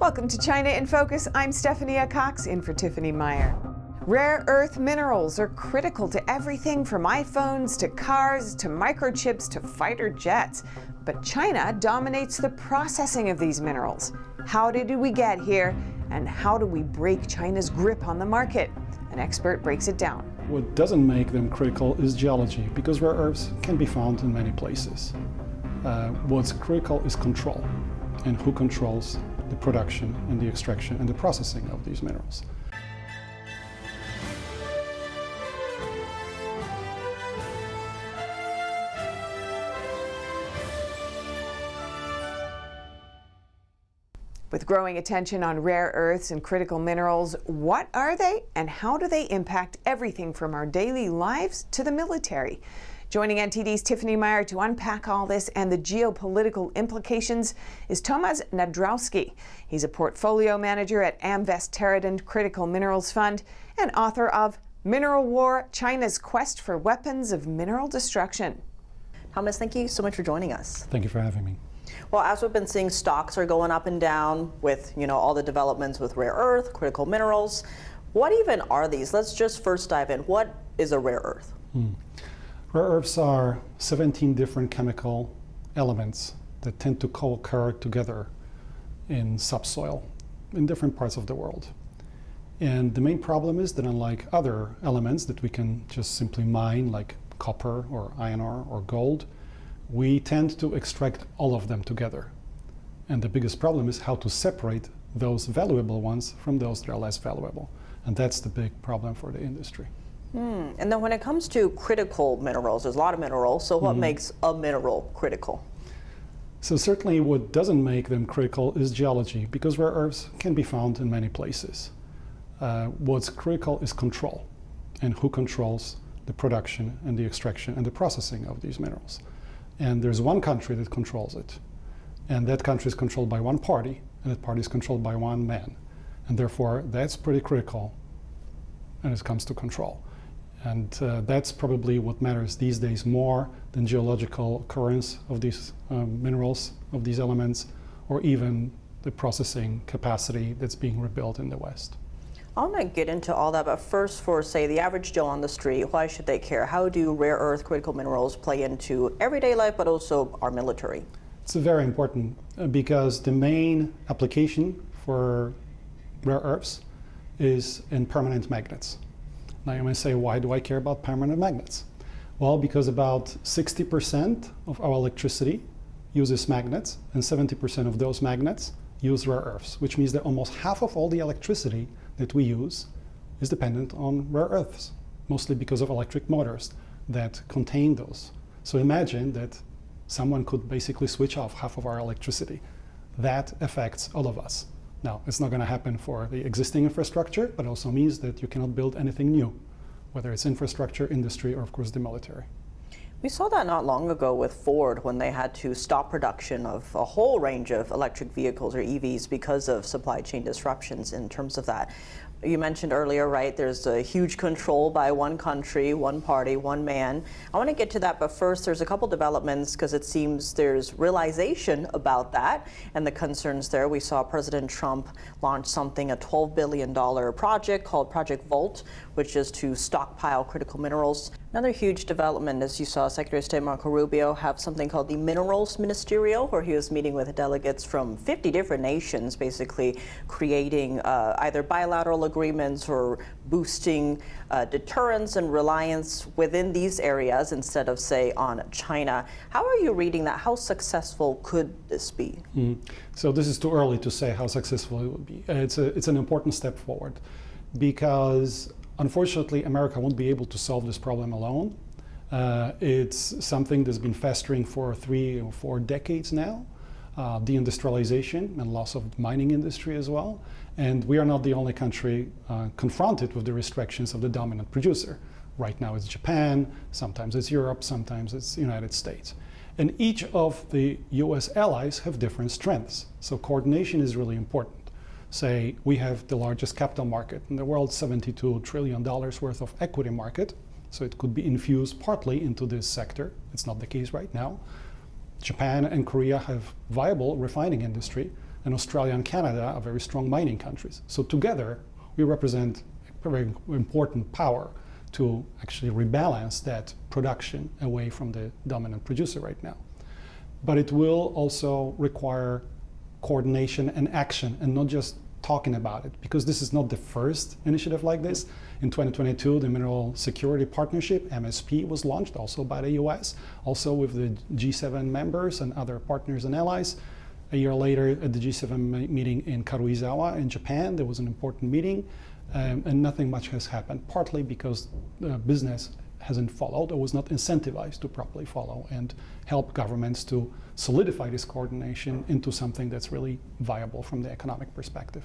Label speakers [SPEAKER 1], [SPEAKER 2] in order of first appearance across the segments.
[SPEAKER 1] Welcome to China in Focus. I'm Stephanie Cox in for Tiffany Meyer. Rare earth minerals are critical to everything from iPhones to cars to microchips to fighter jets. But China dominates the processing of these minerals. How did we get here? And how do we break China's grip on the market? An expert breaks it down.
[SPEAKER 2] What doesn't make them critical is geology, because rare earths can be found in many places. What's critical is control, and who controls the production and the extraction and the processing of these minerals.
[SPEAKER 1] With growing attention on rare earths and critical minerals, what are they and how do they impact everything from our daily lives to the military? Joining NTD's Tiffany Meyer to unpack all this and the geopolitical implications is Tomasz Nadrowski. He's a portfolio manager at Amvest Terraden Critical Minerals Fund and author of Mineral War: China's Quest for Weapons of Mineral Destruction.
[SPEAKER 3] Tomasz, thank you so much for joining us.
[SPEAKER 2] Thank you for having me.
[SPEAKER 3] Well, as we've been seeing, stocks are going up and down with, all the developments with rare earth, critical minerals. What even are these? Let's just first dive in. What is a rare earth?
[SPEAKER 2] Rare earths are 17 different chemical elements that tend to co-occur together in subsoil in different parts of the world. And the main problem is that unlike other elements that we can just simply mine, like copper or iron ore or gold, we tend to extract all of them together. And the biggest problem is how to separate those valuable ones from those that are less valuable. And that's the big problem for the industry.
[SPEAKER 3] And then when it comes to critical minerals, there's a lot of minerals, so what makes a mineral critical?
[SPEAKER 2] So certainly what doesn't make them critical is geology, because rare earths can be found in many places. What's critical is control, and who controls the production and the extraction and the processing of these minerals. And there's one country that controls it, and that country is controlled by one party, and that party is controlled by one man. And therefore, that's pretty critical when it comes to control. And that's probably what matters these days more than geological occurrence of these minerals, of these elements, or even the processing capacity that's being rebuilt in the West.
[SPEAKER 3] I want to get into all that, but first, for, say, the average Joe on the street, why should they care? How do rare earth critical minerals play into everyday life, but also our military?
[SPEAKER 2] It's very important because the main application for rare earths is in permanent magnets. Now you may say, why do I care about permanent magnets? Well, because about 60% of our electricity uses magnets, and 70% of those magnets use rare earths, which means that almost half of all the electricity that we use is dependent on rare earths, mostly because of electric motors that contain those. So imagine that someone could basically switch off half of our electricity. That affects all of us. Now, it's not going to happen for the existing infrastructure, but also means that you cannot build anything new, whether it's infrastructure, industry, or of course the military.
[SPEAKER 3] We saw that not long ago with Ford when they had to stop production of a whole range of electric vehicles or EVs because of supply chain disruptions in terms of that. You mentioned earlier, right, there's a huge control by one country, one party, one man. I want to get to that, but first there's a couple developments because it seems there's realization about that and the concerns there. We saw President Trump launch something, a $12 billion project called Project Vault, which is to stockpile critical minerals. Another huge development, as you saw Secretary of State Marco Rubio have something called the Minerals Ministerial, where he was meeting with delegates from 50 different nations, basically creating either bilateral agreements or boosting deterrence and reliance within these areas instead of, say, on China. How are you reading that? How successful could this be?
[SPEAKER 2] So this is too early to say how successful it will be. It's an important step forward because unfortunately, America won't be able to solve this problem alone. It's something that's been festering for 3 or 4 decades now, deindustrialization and loss of mining industry as well. And we are not the only country confronted with the restrictions of the dominant producer. Right now it's Japan, sometimes it's Europe, sometimes it's the United States. And each of the US allies have different strengths. So coordination is really important. Say, we have the largest capital market in the world, $72 trillion worth of equity market. So it could be infused partly into this sector. It's not the case right now. Japan and Korea have viable refining industry, and Australia and Canada are very strong mining countries. So together, we represent a very important power to actually rebalance that production away from the dominant producer right now. But it will also require coordination and action, and not just talking about it, because this is not the first initiative like this. In 2022, the Mineral Security Partnership, MSP, was launched also by the US, also with the G7 members and other partners and allies. A year later, at the G7 meeting in Karuizawa in Japan, there was an important meeting, and nothing much has happened, partly because business hasn't followed or was not incentivized to properly follow and help governments to solidify this coordination into something that's really viable from the economic perspective.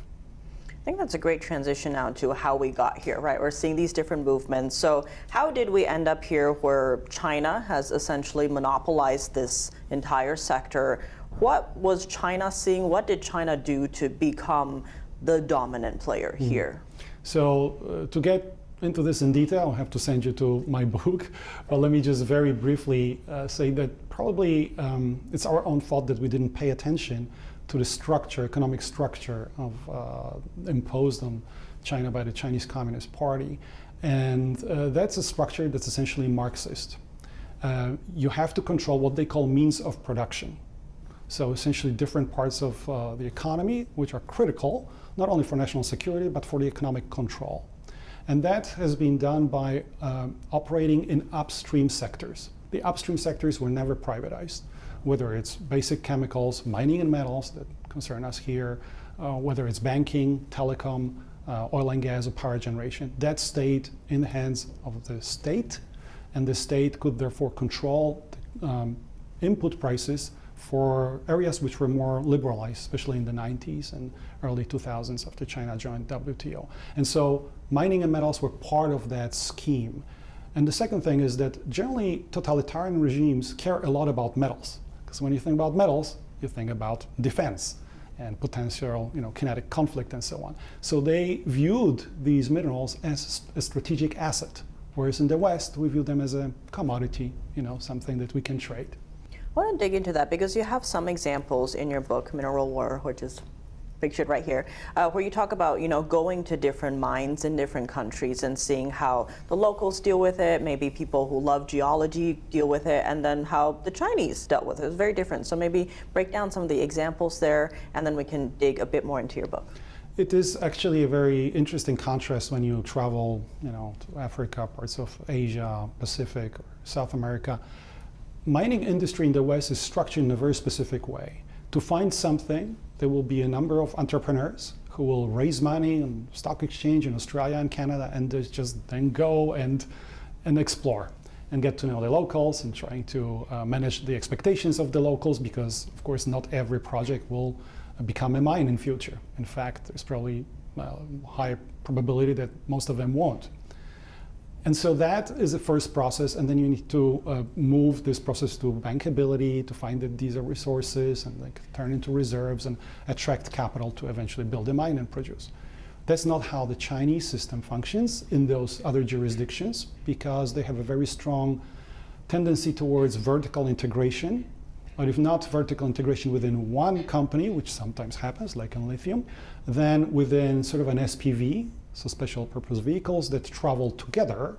[SPEAKER 3] I think that's a great transition now to how we got here, right? We're seeing these different movements. So how did we end up here where China has essentially monopolized this entire sector? What was China seeing? What did China do to become the dominant player here?
[SPEAKER 2] So to get into this in detail, I'll have to send you to my book. But let me just very briefly say that probably it's our own fault that we didn't pay attention to the structure, economic structure of imposed on China by the Chinese Communist Party. And that's a structure that's essentially Marxist. You have to control what they call means of production. So essentially different parts of the economy, which are critical, not only for national security, but for the economic control. And that has been done by operating in upstream sectors. The upstream sectors were never privatized, whether it's basic chemicals, mining and metals that concern us here, whether it's banking, telecom, oil and gas, or power generation. That stayed in the hands of the state, and the state could therefore control input prices for areas which were more liberalized, especially in the 90s and early 2000s after China joined WTO. And so mining and metals were part of that scheme. And the second thing is that generally totalitarian regimes care a lot about metals. Because when you think about metals, you think about defense and potential, kinetic conflict and so on. So they viewed these minerals as a strategic asset, whereas in the West, we view them as a commodity, something that we can trade.
[SPEAKER 3] I want to dig into that because you have some examples in your book, Mineral War, which is pictured right here, where you talk about, going to different mines in different countries and seeing how the locals deal with it, maybe people who love geology deal with it, and then how the Chinese dealt with it. It's very different. So maybe break down some of the examples there, and then we can dig a bit more into your book.
[SPEAKER 2] It is actually a very interesting contrast when you travel, to Africa, parts of Asia, Pacific, or South America. Mining industry in the West is structured in a very specific way. To find something, there will be a number of entrepreneurs who will raise money on stock exchange in Australia and Canada, and just then go and explore and get to know the locals and trying to manage the expectations of the locals, because of course not every project will become a mine in future. In fact, there's probably a high probability that most of them won't. And so that is the first process, and then you need to move this process to bankability, to find that these are resources and turn into reserves and attract capital to eventually build a mine and produce. That's not how the Chinese system functions in those other jurisdictions, because they have a very strong tendency towards vertical integration, or if not vertical integration within one company, which sometimes happens, like in lithium, then within sort of an SPV, so special purpose vehicles that travel together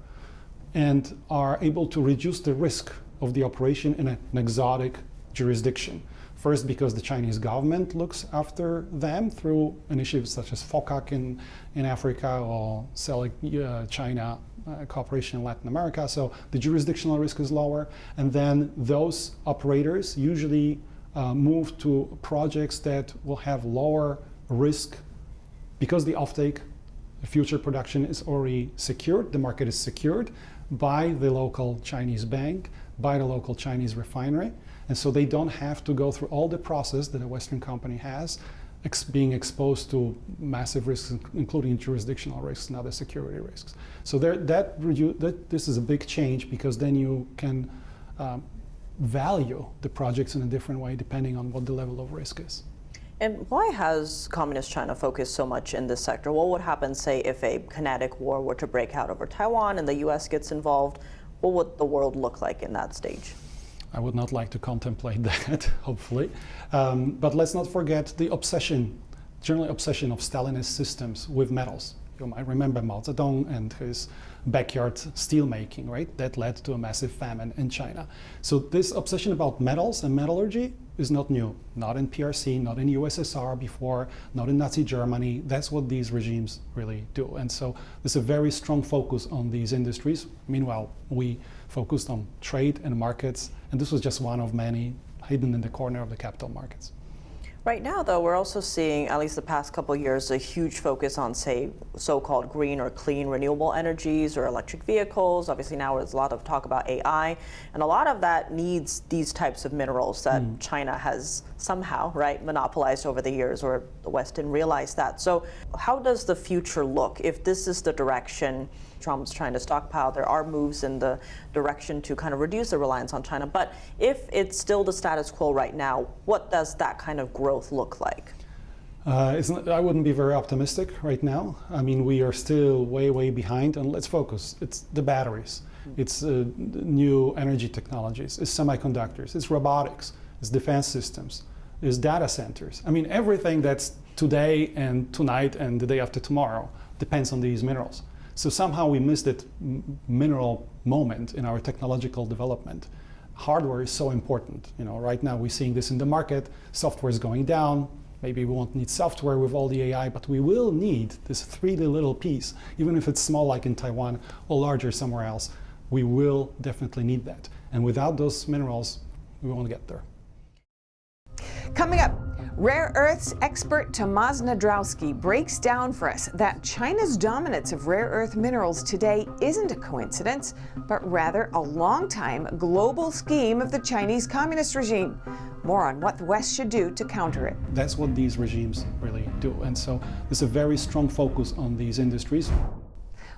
[SPEAKER 2] and are able to reduce the risk of the operation in an exotic jurisdiction. First, because the Chinese government looks after them through initiatives such as FOCAC in Africa, or China cooperation in Latin America, so the jurisdictional risk is lower. And then those operators usually move to projects that will have lower risk because the offtake, future production is already secured, the market is secured by the local Chinese bank, by the local Chinese refinery, and so they don't have to go through all the process that a Western company has, being exposed to massive risks, including jurisdictional risks and other security risks. So this is a big change, because then you can value the projects in a different way depending on what the level of risk is.
[SPEAKER 3] And why has Communist China focused so much in this sector? What would happen, say, if a kinetic war were to break out over Taiwan and the US gets involved? What would the world look like in that stage?
[SPEAKER 2] I would not like to contemplate that, hopefully. But let's not forget the obsession, general obsession of Stalinist systems with metals. You might remember Mao Zedong and his backyard steel making, right? That led to a massive famine in China. So this obsession about metals and metallurgy is not new. Not in PRC, not in USSR before, not in Nazi Germany. That's what these regimes really do. And so there's a very strong focus on these industries. Meanwhile, we focused on trade and markets, and this was just one of many hidden in the corner of the capital markets.
[SPEAKER 3] Right now, though, we're also seeing, at least the past couple of years, a huge focus on, say, so-called green or clean renewable energies or electric vehicles. Obviously, now there's a lot of talk about AI, and a lot of that needs these types of minerals that China has somehow, right, monopolized over the years, or the West didn't realize that. So how does the future look if this is the direction Trump's trying to stockpile? There are moves in the direction to kind of reduce the reliance on China. But if it's still the status quo right now, what does that kind of growth look like?
[SPEAKER 2] I wouldn't be very optimistic right now. I mean, we are still way, way behind, and let's focus. It's the batteries, it's new energy technologies, it's semiconductors, it's robotics, it's defense systems, it's data centers. I mean, everything that's today and tonight and the day after tomorrow depends on these minerals. So somehow we missed that mineral moment in our technological development. Hardware is so important. You know, right now we're seeing this in the market. Software is going down. Maybe we won't need software with all the AI, but we will need this 3D little piece, even if it's small like in Taiwan or larger somewhere else. We will definitely need that. And without those minerals, we won't get there.
[SPEAKER 1] Coming up, rare earths expert Tomasz Nadrowski breaks down for us that China's dominance of rare earth minerals today isn't a coincidence, but rather a long-time global scheme of the Chinese communist regime. More on what the West should do to counter it.
[SPEAKER 2] That's what these regimes really do. And so there's a very strong focus on these industries.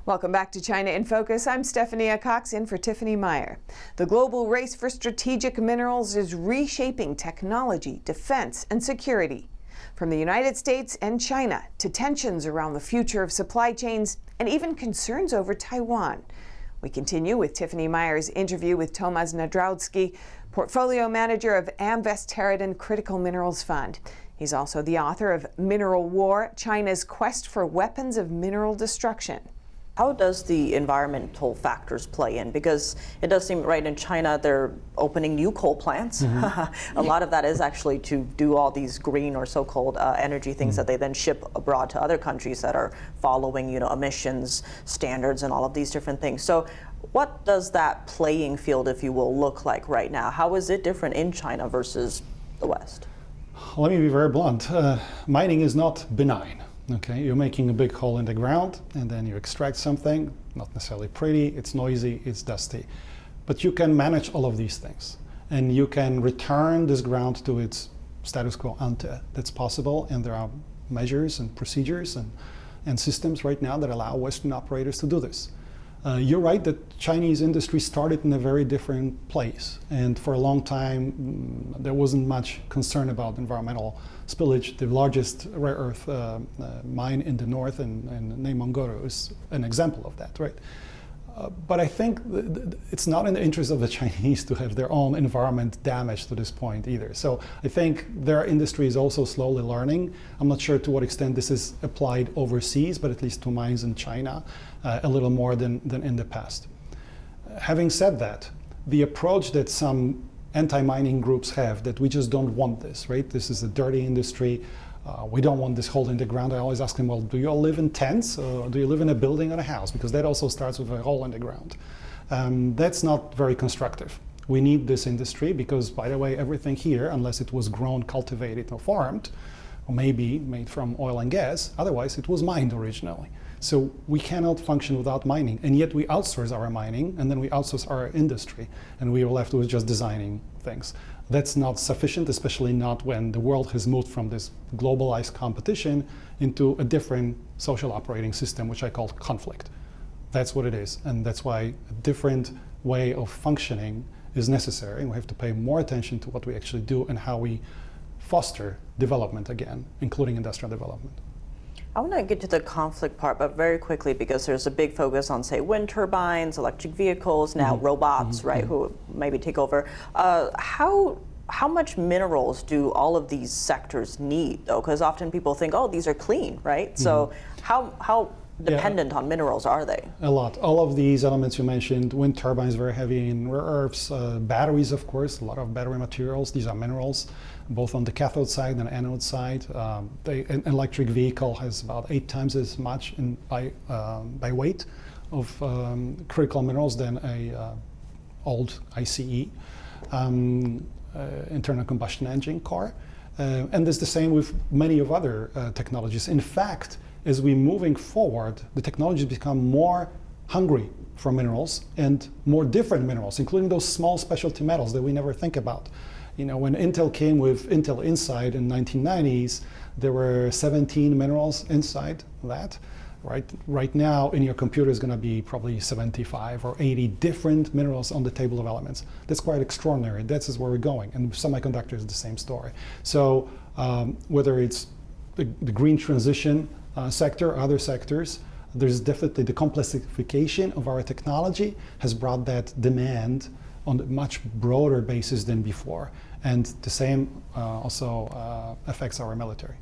[SPEAKER 1] Welcome back to China in Focus. I'm Stephanie Cox in for Tiffany Meyer. The global race for strategic minerals is reshaping technology, defense, and security. From the United States and China to tensions around the future of supply chains and even concerns over Taiwan. We continue with Tiffany Meyer's interview with Tomasz Nadrowski, portfolio manager of Amvest Terraden Critical Minerals Fund. He's also the author of Mineral War, China's Quest for Weapons of Mineral Destruction.
[SPEAKER 3] How does the environmental factors play in? Because it does seem, right, in China they're opening new coal plants. A lot of that is actually to do all these green or so-called energy things that they then ship abroad to other countries that are following, you know, emissions standards and all of these different things. So what does that playing field, if you will, look like right now? How is it different in China versus the West?
[SPEAKER 2] Let me be very blunt. Mining is not benign. Okay, you're making a big hole in the ground and then you extract something, not necessarily pretty, it's noisy, it's dusty. But you can manage all of these things and you can return this ground to its status quo ante. That's possible, and there are measures and procedures and systems right now that allow Western operators to do this. You're right that Chinese industry started in a very different place, and for a long time there wasn't much concern about environmental spillage. The largest rare earth mine in the north in Neymongoro is an example of that, right? But I think it's not in the interest of the Chinese to have their own environment damaged to this point either. So I think their industry is also slowly learning. I'm not sure to what extent this is applied overseas, but at least to mines in China, a little more than in the past. Having said that, the approach that some anti-mining groups have, that we just don't want this, right? This is a dirty industry. We don't want this hole in the ground. I always ask them, well, do you all live in tents or do you live in a building or a house? Because that also starts with a hole in the ground. That's not very constructive. We need this industry because, by the way, everything here, unless it was grown, cultivated, or farmed, or maybe made from oil and gas, otherwise it was mined originally. So we cannot function without mining, and yet we outsource our mining, and then we outsource our industry, and we are left with just designing things. That's not sufficient, especially not when the world has moved from this globalized competition into a different social operating system, which I call conflict. That's what it is, and that's why a different way of functioning is necessary. We have to pay more attention to what we actually do and how we foster development again, including industrial development.
[SPEAKER 3] I want to get to the conflict part, but very quickly, because there's a big focus on, say, wind turbines, electric vehicles, now robots, right, who maybe take over. How much minerals do all of these sectors need, though? Because often people think, oh, these are clean, right? So how dependent on minerals are they?
[SPEAKER 2] A lot. All of these elements you mentioned, wind turbines very heavy in rare earths, batteries, of course, a lot of battery materials. These are minerals, both on the cathode side and anode side. An electric vehicle has about 8 times as much by weight of critical minerals than a old ICE. Internal combustion engine car. And it's the same with many of other technologies. In fact, as we're moving forward, the technologies become more hungry for minerals and more different minerals, including those small specialty metals that we never think about. You know, when Intel came with Intel Inside in 1990s, there were 17 minerals inside that. Right now, in your computer is going to be probably 75 or 80 different minerals on the table of elements. That's quite extraordinary. That's where we're going. And with semiconductors, is the same story. So whether it's the green transition sector, other sectors, there's definitely the complexification of our technology has brought that demand on a much broader basis than before. And the same also affects our military.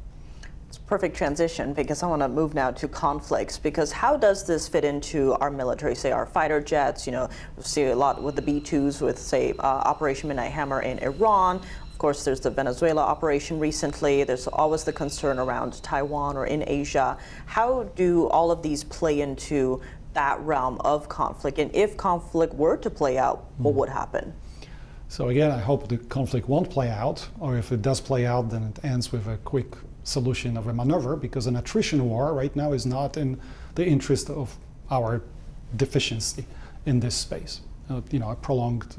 [SPEAKER 3] Perfect transition, because I want to move now to conflicts, because how does this fit into our military, say our fighter jets? You know, we see a lot with the B-2s with, say, Operation Midnight Hammer in Iran. Of course, there's the Venezuela operation recently. There's always the concern around Taiwan or in Asia. How do all of these play into that realm of conflict? And if conflict were to play out, what would happen?
[SPEAKER 2] So again, I hope the conflict won't play out, or if it does play out, then it ends with a quick solution of a maneuver, because an attrition war right now is not in the interest of our deficiency in this space. You know, a prolonged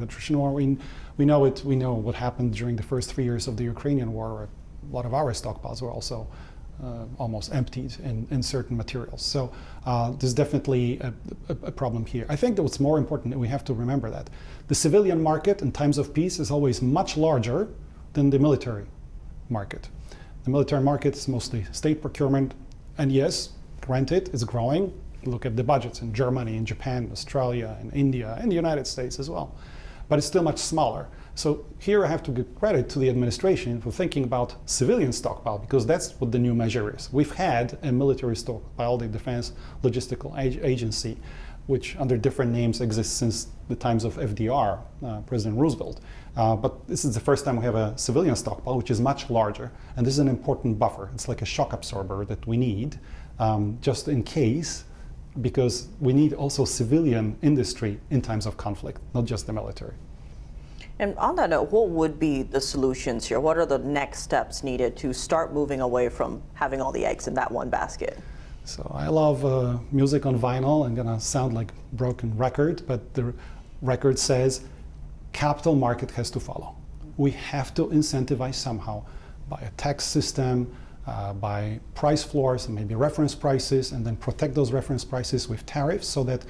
[SPEAKER 2] attrition war. We know it. We know what happened during the first 3 years of the Ukrainian war, where a lot of our stockpiles were also almost emptied in certain materials. So there's definitely a problem here. I think that what's more important, that we have to remember that the civilian market in times of peace is always much larger than the military market. The military market is mostly state procurement, and yes, granted, it's growing. Look at the budgets in Germany, in Japan, Australia, and India, and the United States as well. But it's still much smaller. So here I have to give credit to the administration for thinking about civilian stockpile, because that's what the new measure is. We've had a military stockpile, the Defense Logistical Agency, which under different names exists since the times of FDR, President Roosevelt. But this is the first time we have a civilian stockpile, which is much larger. And this is an important buffer. It's like a shock absorber that we need just in case, because we need also civilian industry in times of conflict, not just the military.
[SPEAKER 3] And on that note, what would be the solutions here? What are the next steps needed to start moving away from having all the eggs in that one basket?
[SPEAKER 2] So I love music on vinyl. I'm gonna sound like a broken record, but the record says capital market has to follow. We have to incentivize somehow by a tax system, by price floors and maybe reference prices, and then protect those reference prices with tariffs so that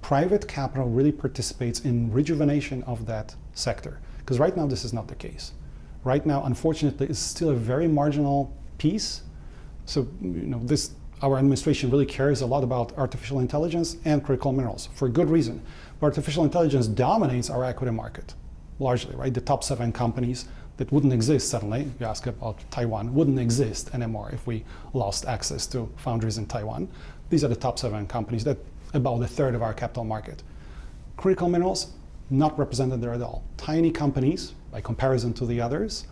[SPEAKER 2] private capital really participates in rejuvenation of that sector. Because right now this is not the case. Right now, unfortunately, it's still a very marginal piece. So, you know, our administration really cares a lot about artificial intelligence and critical minerals for good reason. But artificial intelligence dominates our equity market largely, right? The top 7 companies that wouldn't exist suddenly, you ask about Taiwan, wouldn't exist anymore if we lost access to foundries in Taiwan. These are the top 7 companies, that about a third of our capital market. Critical minerals, not represented there at all. Tiny companies, by comparison to the others,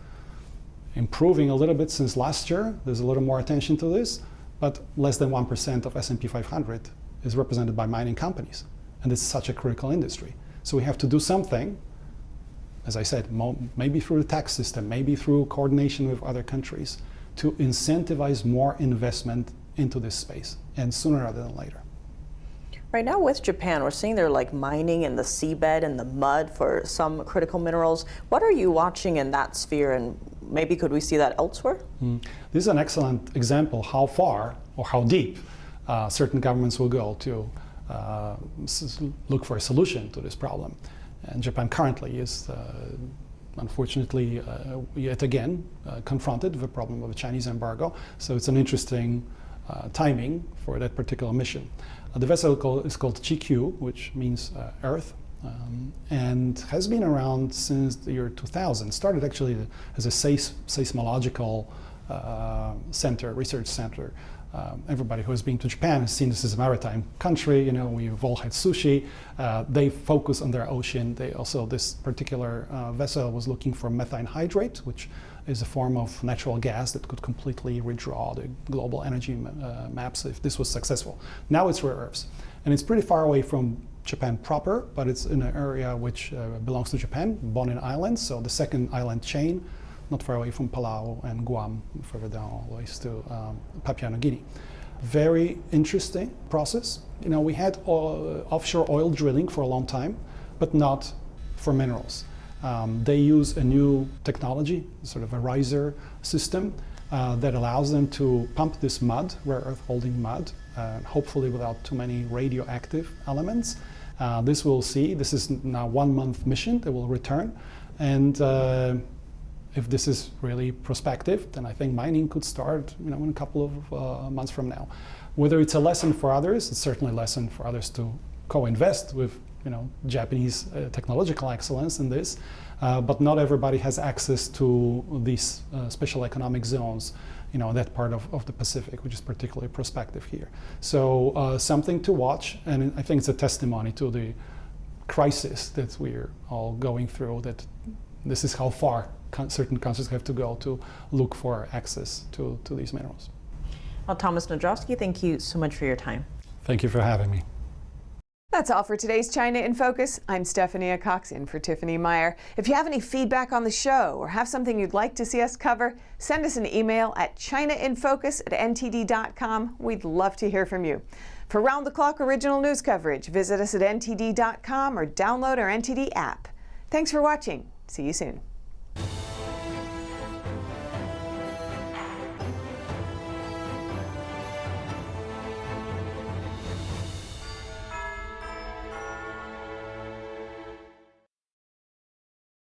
[SPEAKER 2] improving a little bit since last year. There's a little more attention to this, but less than 1% of S&P 500 is represented by mining companies. And it's such a critical industry. So we have to do something, as I said, maybe through the tax system, maybe through coordination with other countries, to incentivize more investment into this space, and sooner rather than later.
[SPEAKER 3] Right now with Japan, we're seeing they're like mining in the seabed and the mud for some critical minerals. What are you watching in that sphere, and maybe could we see that elsewhere?
[SPEAKER 2] This is an excellent example how far or how deep certain governments will go to look for a solution to this problem. And Japan currently is unfortunately, yet again, confronted with the problem of the Chinese embargo. So it's an interesting timing for that particular mission. The vessel is called GQ, which means Earth, and has been around since the year 2000. Started actually as a seismological center, research center. Everybody who has been to Japan has seen this as a maritime country. You know, we've all had sushi. They focus on their ocean. They also, this particular vessel was looking for methane hydrate, which is a form of natural gas that could completely redraw the global energy maps if this was successful. Now it's rare earths, and it's pretty far away from Japan proper, but it's in an area which belongs to Japan, Bonin Islands, so the second island chain, not far away from Palau and Guam, further down all the way to Papua New Guinea. Very interesting process. You know, we had offshore oil drilling for a long time, but not for minerals. They use a new technology, sort of a riser system, that allows them to pump this mud, rare earth holding mud, hopefully without too many radioactive elements. This we'll see. This is now 1 month mission. They will return, and if this is really prospective, then I think mining could start, you know, in a couple of months from now. Whether it's a lesson for others, it's certainly a lesson for others to co-invest with, you know, Japanese technological excellence in this, but not everybody has access to these special economic zones, you know, that part of the Pacific, which is particularly prospective here. So something to watch, and I think it's a testimony to the crisis that we're all going through, that this is how far certain countries have to go to look for access to these minerals.
[SPEAKER 3] Well, Tomasz Nadrowski, thank you so much for your time.
[SPEAKER 2] Thank you for having me.
[SPEAKER 1] That's all for today's China in Focus. I'm Stephanie Cox in for Tiffany Meyer. If you have any feedback on the show or have something you'd like to see us cover, send us an email at chinainfocus@ntd.com. We'd love to hear from you. For round-the-clock original news coverage, visit us at ntd.com or download our NTD app. Thanks for watching. See you soon.